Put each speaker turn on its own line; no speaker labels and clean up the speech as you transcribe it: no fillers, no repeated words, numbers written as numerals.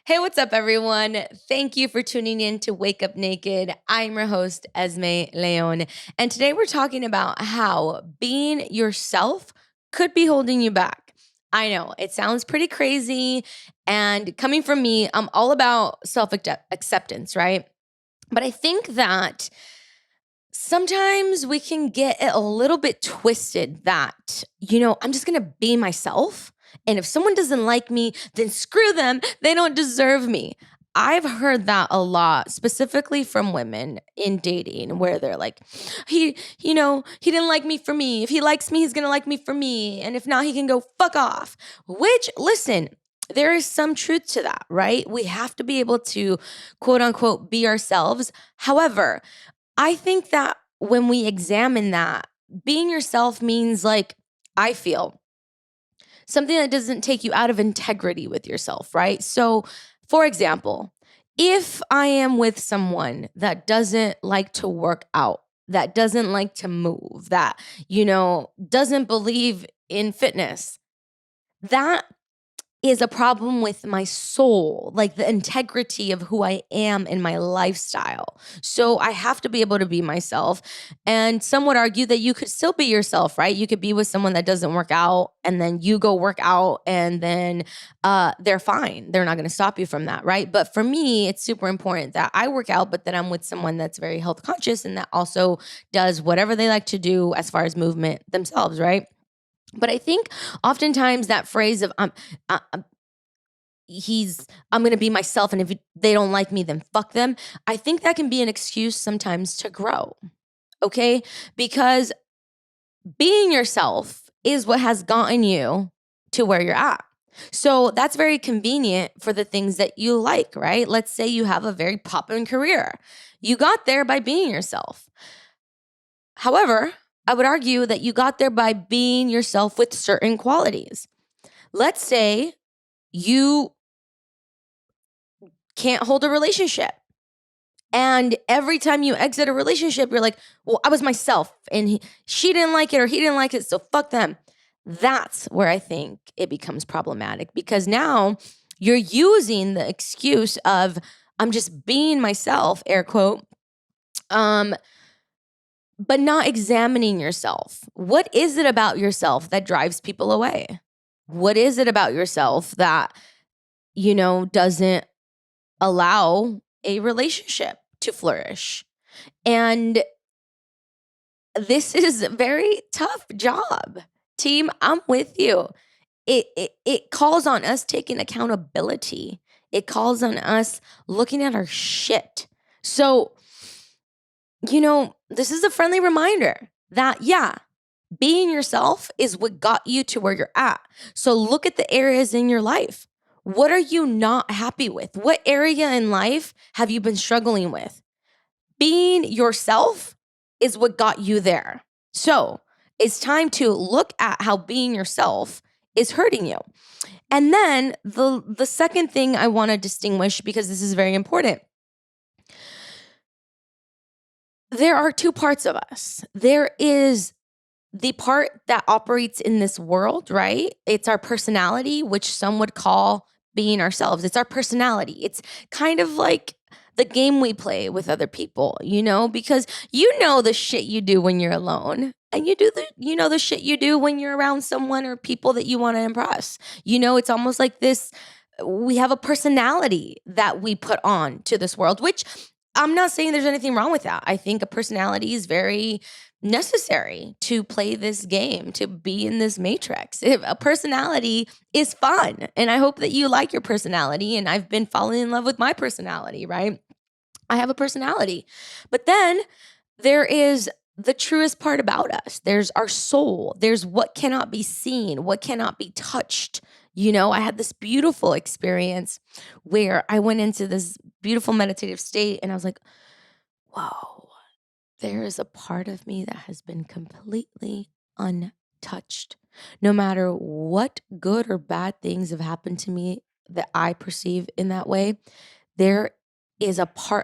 Hey, what's up, everyone? Thank you for tuning in to Wake Up Naked. I'm your host, Esmey Leon. And today we're talking about how being yourself could be holding you back. I know it sounds pretty crazy. And coming from me, I'm all about self acceptance, right? But I think that sometimes we can get it a little bit twisted that, I'm just going to be myself. And if someone doesn't like me, then screw them. They don't deserve me. I've heard that a lot, specifically from women in dating, where they're like, he didn't like me for me. If he likes me, he's going to like me for me. And if not, he can go fuck off. Which, listen, there is some truth to that, right? We have to be able to, quote unquote, be ourselves. However, I think that when we examine that, being yourself means like, I feel something that doesn't take you out of integrity with yourself, right? So, for example, if I am with someone that doesn't like to work out, that doesn't like to move, that, doesn't believe in fitness, that is a problem with my soul, like the integrity of who I am in my lifestyle. So I have to be able to be myself. And some would argue that you could still be yourself, right? You could be with someone that doesn't work out and then you go work out and then they're fine. They're not going to stop you from that, right? But for me, it's super important that I work out, but that I'm with someone that's very health conscious and that also does whatever they like to do as far as movement themselves, right? But I think oftentimes that phrase of uh, I'm going to be myself, and if they don't like me, then fuck them. I think that can be an excuse sometimes to grow. Okay, because being yourself is what has gotten you to where you're at. So that's very convenient for the things that you like, right? Let's say you have a very poppin' career. You got there by being yourself. However, I would argue that you got there by being yourself with certain qualities. Let's say you can't hold a relationship. And every time you exit a relationship, you're like, well, I was myself and she didn't like it or he didn't like it, so fuck them. That's where I think it becomes problematic because now you're using the excuse of, I'm just being myself, air quote, but not examining yourself. What is it about yourself that drives people away? What is it about yourself that, doesn't allow a relationship to flourish? And this is a very tough job. Team, I'm with you. It calls on us taking accountability. It calls on us looking at our shit. So, this is a friendly reminder that, yeah, being yourself is what got you to where you're at. So look at the areas in your life. What are you not happy with? What area in life have you been struggling with? Being yourself is what got you there. So it's time to look at how being yourself is hurting you. And then the second thing I want to distinguish, because this is very important, there are two parts of us. There is the part that operates in this world, right? It's our personality, which some would call being ourselves. It's our personality. It's kind of like the game we play with other people, because the shit you do when you're alone. And the shit you do when you're around someone or people that you want to impress. It's almost like this, we have a personality that we put on to this world, which I'm not saying there's anything wrong with that. I think a personality is very necessary to play this game, to be in this matrix. If a personality is fun, and I hope that you like your personality, and I've been falling in love with my personality, right? I have a personality. But then there is the truest part about us. There's our soul. There's what cannot be seen, what cannot be touched. I had this beautiful experience where I went into this beautiful meditative state and I was like, whoa, there is a part of me that has been completely untouched. No matter what good or bad things have happened to me that I perceive in that way, there is a part